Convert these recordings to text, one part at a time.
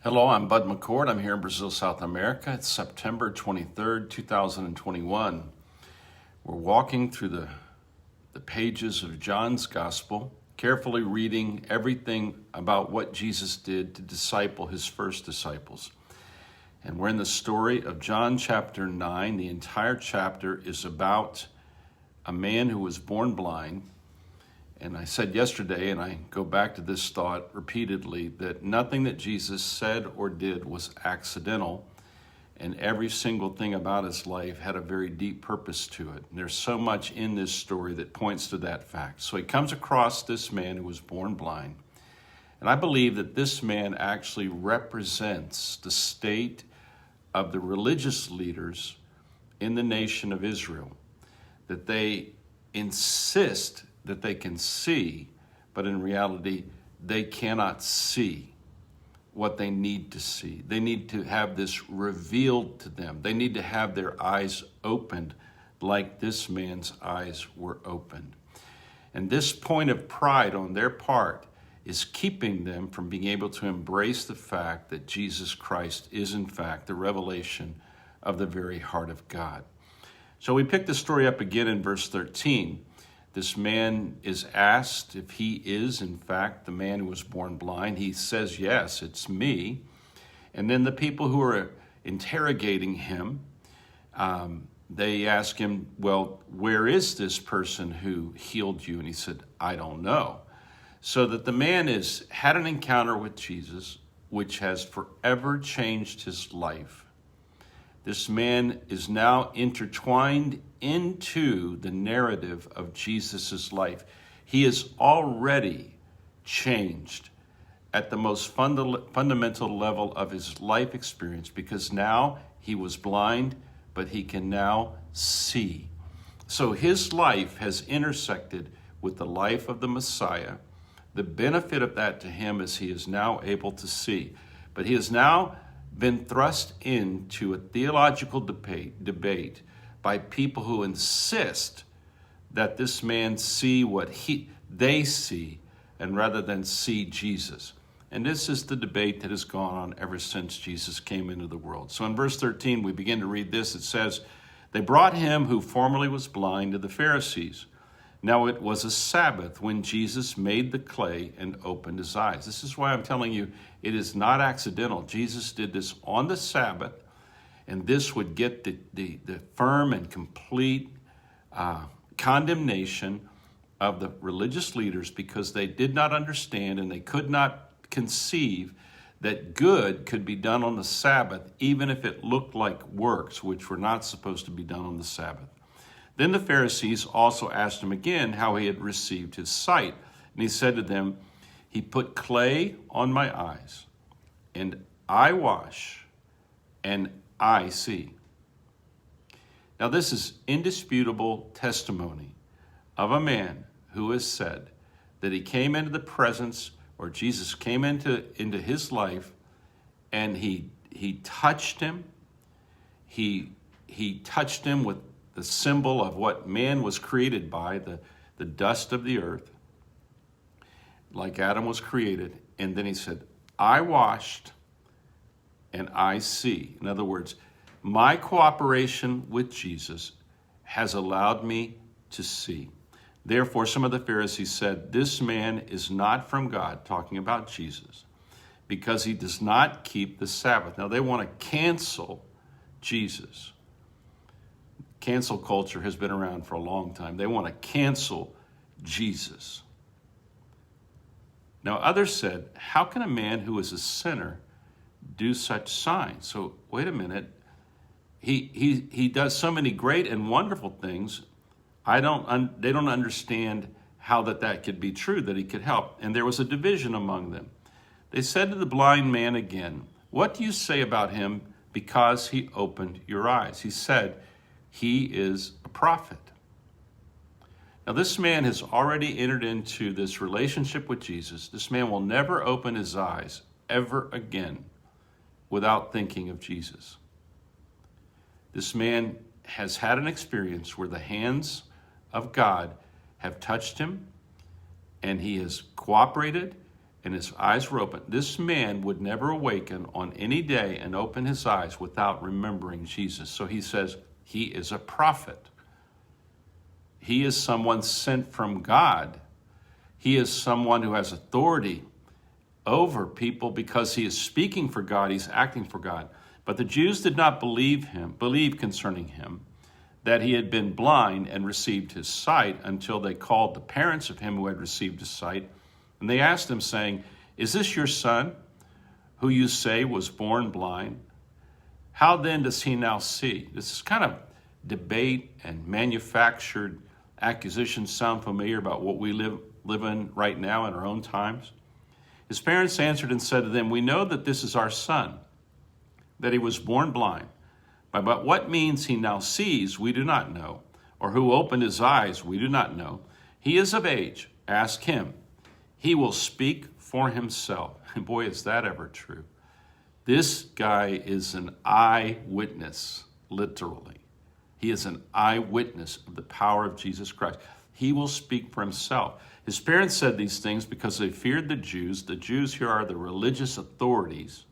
Hello, I'm Bud McCord. I'm here in Brazil, South America. It's September 23rd, 2021. We're walking through the pages of John's Gospel, carefully reading everything about what Jesus did to disciple his first disciples. And we're in the story of John chapter 9. The entire chapter is about a man who was born blind. And I said yesterday, and I go back to this thought repeatedly, that nothing that Jesus said or did was accidental, and every single thing about his life had a very deep purpose to it. And there's so much in this story that points to that fact. So he comes across this man who was born blind. And I believe that this man actually represents the state of the religious leaders in the nation of Israel, that they insist that they can see, but in reality, they cannot see what they need to see. They need to have this revealed to them. They need to have their eyes opened like this man's eyes were opened. And this point of pride on their part is keeping them from being able to embrace the fact that Jesus Christ is in fact the revelation of the very heart of God. So we pick the story up again in verse 13. This man is asked if he is, in fact, the man who was born blind. He says, yes, it's me. And then the people who are interrogating him, they ask him, well, where is this person who healed you? And he said, I don't know. So that the man has had an encounter with Jesus, which has forever changed his life. This man is now intertwined into the narrative of Jesus' life. He is already changed at the most fundamental level of his life experience, because now he was blind, but he can now see. So his life has intersected with the life of the Messiah. The benefit of that to him is he is now able to see. But he has now been thrust into a theological debate by people who insist that this man see what they see, and rather than see Jesus. And this is the debate that has gone on ever since Jesus came into the world. So in verse 13, we begin to read this. It says, they brought him who formerly was blind to the Pharisees. Now it was a Sabbath when Jesus made the clay and opened his eyes. This is why I'm telling you, it is not accidental. Jesus did this on the Sabbath, and this would get the firm and complete condemnation of the religious leaders, because they did not understand and they could not conceive that good could be done on the Sabbath, even if it looked like works, which were not supposed to be done on the Sabbath. Then the Pharisees also asked him again how he had received his sight. And he said to them, he put clay on my eyes, and I wash, and I see. Now this is indisputable testimony of a man who has said that he came into the presence, or Jesus came into his life, and he touched him. He touched him with the symbol of what man was created by, the dust of the earth, like Adam was created. And then he said, I washed and I see. In other words, my cooperation with Jesus has allowed me to see. Therefore, some of the Pharisees said, this man is not from God, talking about Jesus, because he does not keep the Sabbath. Now they want to cancel Jesus. Cancel culture has been around for a long time. They want to cancel Jesus. Now others said, how can a man who is a sinner do such signs? So wait a minute. He does so many great and wonderful things. They don't understand how that could be true, that he could help. And there was a division among them. They said to the blind man again, what do you say about him because he opened your eyes? He said, he is a prophet. Now, this man has already entered into this relationship with Jesus. This man will never open his eyes ever again without thinking of Jesus. This man has had an experience where the hands of God have touched him, and he has cooperated, and his eyes were open. This man would never awaken on any day and open his eyes without remembering Jesus. So he says he is a prophet. He is someone sent from God. He is someone who has authority over people because he is speaking for God. He's acting for God. But the Jews did not believe concerning him that he had been blind and received his sight until they called the parents of him who had received his sight. And they asked him, saying, "Is this your son, who you say was born blind? How then does he now see?" This is kind of debate and manufactured accusations. Sound familiar about what we live in right now in our own times? His parents answered and said to them, "We know that this is our son, that he was born blind. But what means he now sees, we do not know, or who opened his eyes, we do not know. He is of age. Ask him. He will speak for himself." And boy, is that ever true. This guy is an eyewitness, literally. He is an eyewitness of the power of Jesus Christ. He will speak for himself. His parents said these things because they feared the Jews. The Jews here are the religious authorities.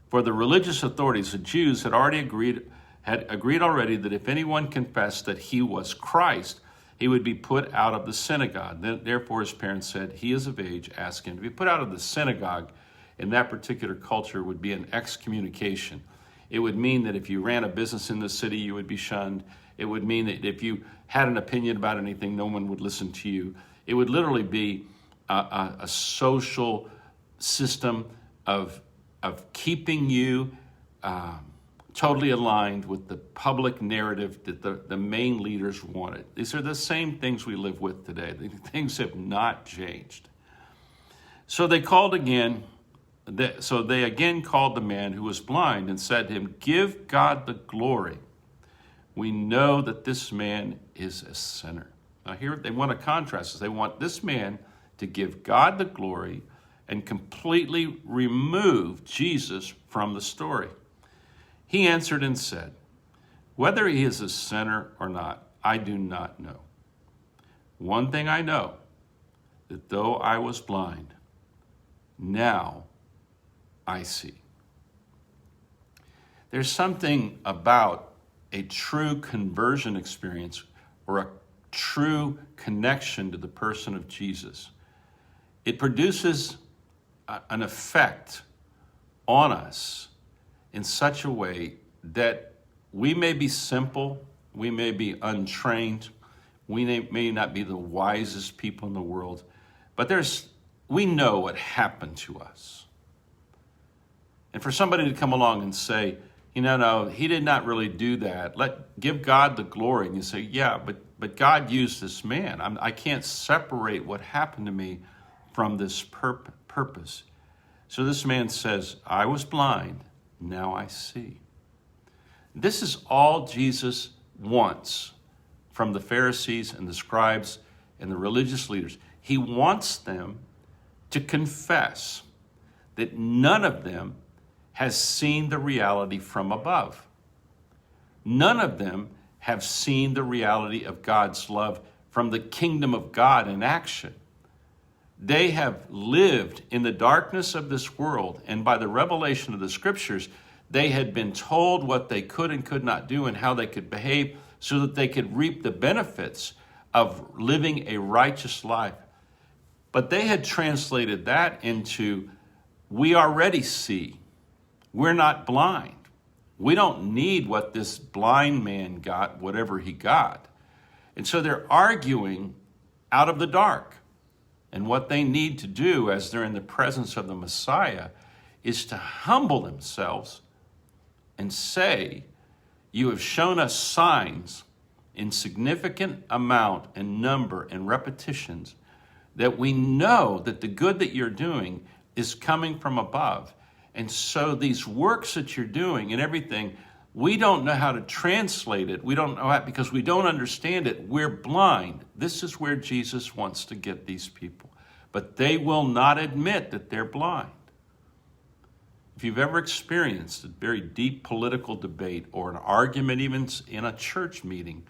For the religious authorities, the Jews had agreed already that if anyone confessed that he was Christ, he would be put out of the synagogue. Therefore, his parents said, "He is of age, ask him." To be put out of the synagogue in that particular culture would be an excommunication. It would mean that if you ran a business in the city, you would be shunned. It would mean that if you had an opinion about anything, no one would listen to you. It would literally be a social system of keeping you totally aligned with the public narrative that the main leaders wanted. These are the same things we live with today. Things have not changed. So they again called the man who was blind and said to him, "Give God the glory. We know that this man is a sinner." Now here they want to contrast this. They want this man to give God the glory and completely remove Jesus from the story. He answered and said, "Whether he is a sinner or not, I do not know. One thing I know, that though I was blind, now I see." There's something about a true conversion experience or a true connection to the person of Jesus. It produces an effect on us in such a way that we may be simple, we may be untrained, we may not be the wisest people in the world, but we know what happened to us. And for somebody to come along and say, no, he did not really do that. Give God the glory. And you say, yeah, but God used this man. I can't separate what happened to me from this purpose. So this man says, "I was blind, now I see." This is all Jesus wants from the Pharisees and the scribes and the religious leaders. He wants them to confess that none of them has seen the reality from above. None of them have seen the reality of God's love from the kingdom of God in action. They have lived in the darkness of this world, and by the revelation of the scriptures, they had been told what they could and could not do and how they could behave so that they could reap the benefits of living a righteous life. But they had translated that into, we already see. We're not blind. We don't need what this blind man got, whatever he got. And so they're arguing out of the dark. And what they need to do as they're in the presence of the Messiah is to humble themselves and say, "You have shown us signs in significant amount and number and repetitions that we know that the good that you're doing is coming from above. And so these works that you're doing and everything, we don't know how to translate it. We don't know how, because we don't understand it. We're blind." This is where Jesus wants to get these people. But they will not admit that they're blind. If you've ever experienced a very deep political debate or an argument even in a church meeting,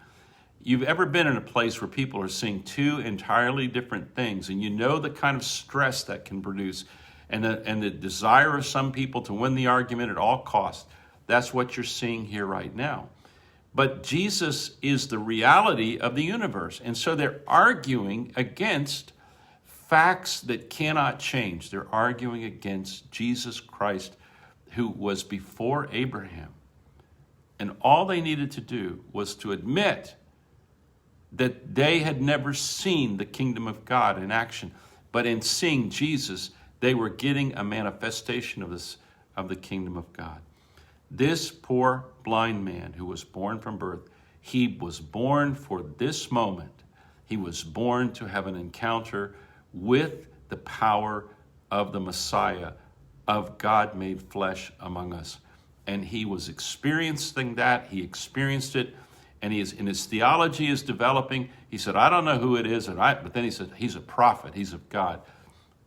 you've ever been in a place where people are seeing two entirely different things, and you know the kind of stress that can produce, and the desire of some people to win the argument at all costs. That's what you're seeing here right now. But Jesus is the reality of the universe. And so they're arguing against facts that cannot change. They're arguing against Jesus Christ, who was before Abraham. And all they needed to do was to admit that they had never seen the kingdom of God in action. But in seeing Jesus, they were getting a manifestation of the kingdom of God. This poor blind man who was born from birth, he was born for this moment. He was born to have an encounter with the power of the Messiah, of God made flesh among us. And he was experiencing that. He experienced it. And his theology is developing. He said, I don't know who it is. But then he said, he's a prophet. He's of God.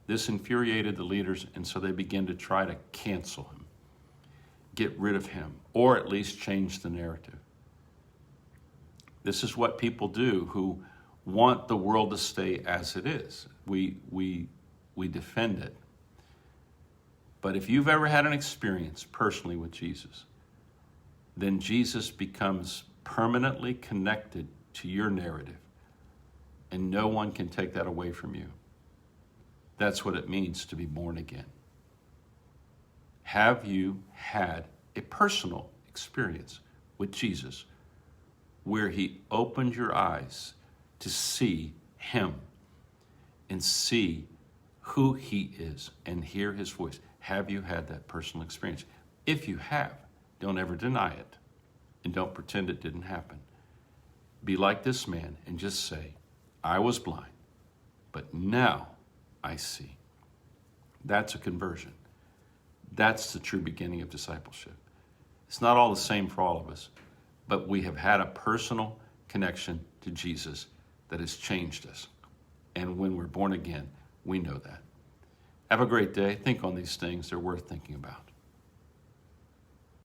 This infuriated the leaders. And so they began to try to cancel him, get rid of him, or at least change the narrative. This is what people do who want the world to stay as it is. We defend it. But if you've ever had an experience personally with Jesus, then Jesus becomes permanently connected to your narrative, and no one can take that away from you. That's what it means to be born again. Have you had a personal experience with Jesus where he opened your eyes to see him and see who he is and hear his voice? Have you had that personal experience? If you have, don't ever deny it and don't pretend it didn't happen. Be like this man and just say, I was blind, but now I see. That's a conversion. That's the true beginning of discipleship. It's not all the same for all of us, but we have had a personal connection to Jesus that has changed us. And when we're born again, we know that. Have a great day. Think on these things. They're worth thinking about.